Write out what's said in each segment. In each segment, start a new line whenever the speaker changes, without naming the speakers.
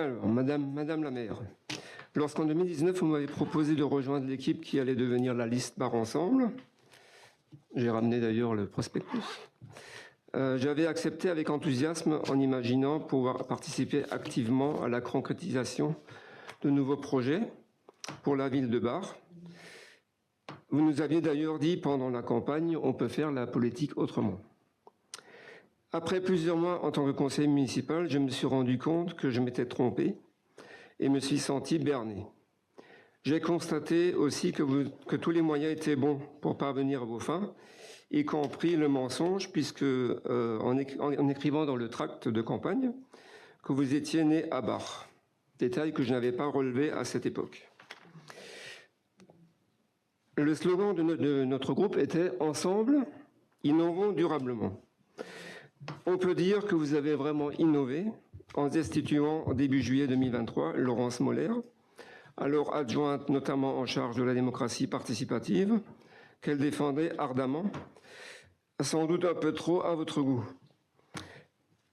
Alors, Madame la maire, lorsqu'en 2019, vous m'avez proposé de rejoindre l'équipe qui allait devenir la liste Bar Ensemble, j'ai ramené d'ailleurs le prospectus, j'avais accepté avec enthousiasme en imaginant pouvoir participer activement à la concrétisation de nouveaux projets pour la ville de Bar. Vous nous aviez d'ailleurs dit pendant la campagne, on peut faire la politique autrement. Après plusieurs mois en tant que conseiller municipal, je me suis rendu compte que je m'étais trompé et me suis senti berné. J'ai constaté aussi que tous les moyens étaient bons pour parvenir à vos fins, y compris le mensonge, puisque en écrivant dans le tract de campagne que vous étiez né à Bar, détail que je n'avais pas relevé à cette époque. Le slogan de notre groupe était « Ensemble, innovons durablement ». On peut dire que vous avez vraiment innové en destituant début juillet 2023 Laurence Moller, alors adjointe notamment en charge de la démocratie participative, qu'elle défendait ardemment, sans doute un peu trop à votre goût.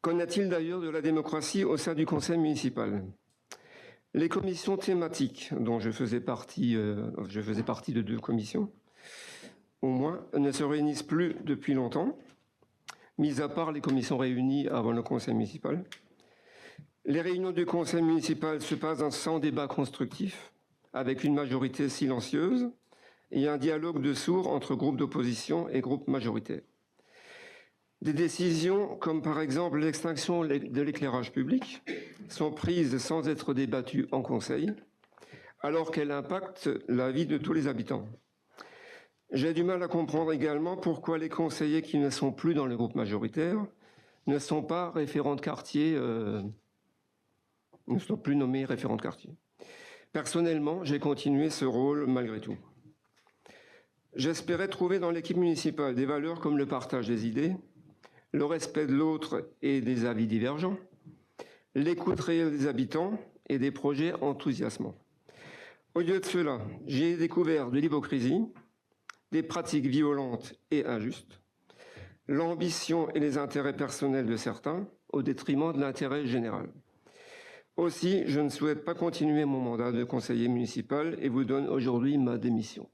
Qu'en est-il d'ailleurs de la démocratie au sein du conseil municipal? Les commissions thématiques, dont je faisais partie de 2 commissions, au moins, ne se réunissent plus depuis longtemps, mis à part les commissions réunies avant le conseil municipal. Les réunions du conseil municipal se passent sans débat constructif, avec une majorité silencieuse et un dialogue de sourds entre groupes d'opposition et groupes majoritaires. Des décisions, comme par exemple l'extinction de l'éclairage public, sont prises sans être débattues en conseil, alors qu'elles impactent la vie de tous les habitants. J'ai du mal à comprendre également pourquoi les conseillers qui ne sont plus dans le groupe majoritaire ne sont pas référents de quartier, ne sont plus nommés référents de quartier. Personnellement, j'ai continué ce rôle malgré tout. J'espérais trouver dans l'équipe municipale des valeurs comme le partage des idées, le respect de l'autre et des avis divergents, l'écoute réelle des habitants et des projets enthousiasmants. Au lieu de cela, j'ai découvert de l'hypocrisie, des pratiques violentes et injustes, l'ambition et les intérêts personnels de certains au détriment de l'intérêt général. Aussi, je ne souhaite pas continuer mon mandat de conseiller municipal et vous donne aujourd'hui ma démission.